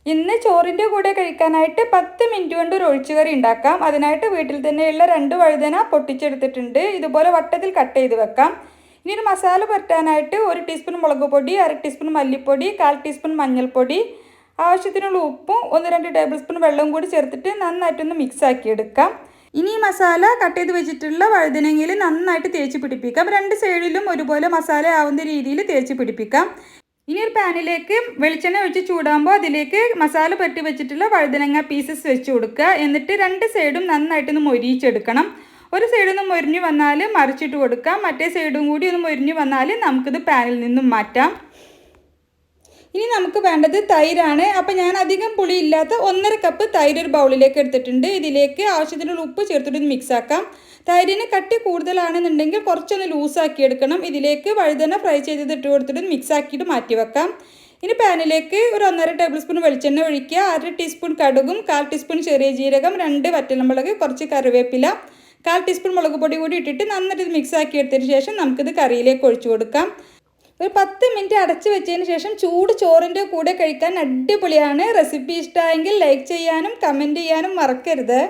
ഇന്ന് ചോറിൻ്റെ കൂടെ കഴിക്കാനായിട്ട് 10 മിനിറ്റ് കൊണ്ട് ഒരു ഒഴിച്ചുകറി ഉണ്ടാക്കാം. അതിനായിട്ട് വീട്ടിൽ തന്നെയുള്ള 2 വഴുതന പൊട്ടിച്ചെടുത്തിട്ടുണ്ട്. ഇതുപോലെ വട്ടത്തിൽ കട്ട് ചെയ്ത് വെക്കാം. ഇനി ഒരു മസാല പുരട്ടാനായിട്ട് 1 ടീസ്പൂൺ മുളക് പൊടി, 1/2 ടീസ്പൂൺ മല്ലിപ്പൊടി, 1/4 ടീസ്പൂൺ മഞ്ഞൾപ്പൊടി, ആവശ്യത്തിനുള്ള ഉപ്പും 1-2 ടേബിൾ സ്പൂൺ വെള്ളവും കൂടി ചേർത്തിട്ട് നന്നായിട്ടൊന്ന് മിക്സ് ആക്കി എടുക്കാം. ഇനി ഈ മസാല കട്ട് ചെയ്ത് വെച്ചിട്ടുള്ള വഴുതനങ്ങയിൽ നന്നായിട്ട് തേച്ച് പിടിപ്പിക്കാം. 2 സൈഡിലും ഒരുപോലെ മസാല ആവുന്ന രീതിയിൽ തേച്ച് പിടിപ്പിക്കാം. ഇനി ഒരു പാനിലേക്ക് വെളിച്ചെണ്ണ ഒഴിച്ച് ചൂടാകുമ്പോൾ അതിലേക്ക് മസാല പുരട്ടി വെച്ചിട്ടുള്ള വഴുതനങ്ങ പീസസ് വെച്ച് കൊടുക്കുക. എന്നിട്ട് 2 സൈഡും നന്നായിട്ടൊന്ന് മൊരിയിച്ചെടുക്കണം. ഒരു സൈഡൊന്ന് മൊരിഞ്ഞു വന്നാൽ മറിച്ചിട്ട് കൊടുക്കാം. മറ്റേ സൈഡും കൂടി ഒന്ന് മൊരിഞ്ഞു വന്നാൽ നമുക്കിത് പാനിൽ നിന്നും മാറ്റാം. ഇനി നമുക്ക് വേണ്ടത് തൈരാണ്. അപ്പോൾ ഞാൻ അധികം പുളി ഇല്ലാത്ത 1.5 കപ്പ് തൈര് ഒരു ബൗളിലേക്ക് എടുത്തിട്ടുണ്ട്. ഇതിലേക്ക് ആവശ്യത്തിനുള്ള ഉപ്പ് ചേർത്തിട്ട് മിക്സ് ആക്കാം. തൈരിന് കട്ടി കൂടുതലാണെന്നുണ്ടെങ്കിൽ കുറച്ചൊന്ന് ലൂസാക്കി എടുക്കണം. ഇതിലേക്ക് വഴുതന ഫ്രൈ ചെയ്തത് ഇട്ട് കൊടുത്തിട്ട് മിക്സ് ആക്കിയിട്ട് മാറ്റി വെക്കാം. ഇനി പാനിലേക്ക് ഒരു 1.5 ടേബിൾ സ്പൂൺ വെളിച്ചെണ്ണ ഒഴിക്കുക. 1/2 ടീസ്പൂൺ കടുകും, 1/4 ടീസ്പൂൺ ചെറിയ ജീരകം, 2 വറ്റൽമുളക്, കുറച്ച് കറിവേപ്പില, 1/4 ടീസ്പൂൺ മുളക് പൊടി കൂടി ഇട്ടിട്ട് നന്നായിട്ട് മിക്സ് ആക്കി എടുത്തതിന് ശേഷം നമുക്കിത് കറിയിലേക്ക് ഒഴിച്ചു കൊടുക്കാം. ഒരു 10 മിനിറ്റ് അടച്ചു വെച്ചതിന് ശേഷം ചൂട് ചോറിൻ്റെ കൂടെ കഴിക്കാൻ അടിപൊളിയാണ്. റെസിപ്പി ഇഷ്ടമായെങ്കിൽ ലൈക്ക് ചെയ്യാനും കമൻറ്റ് ചെയ്യാനും മറക്കരുത്.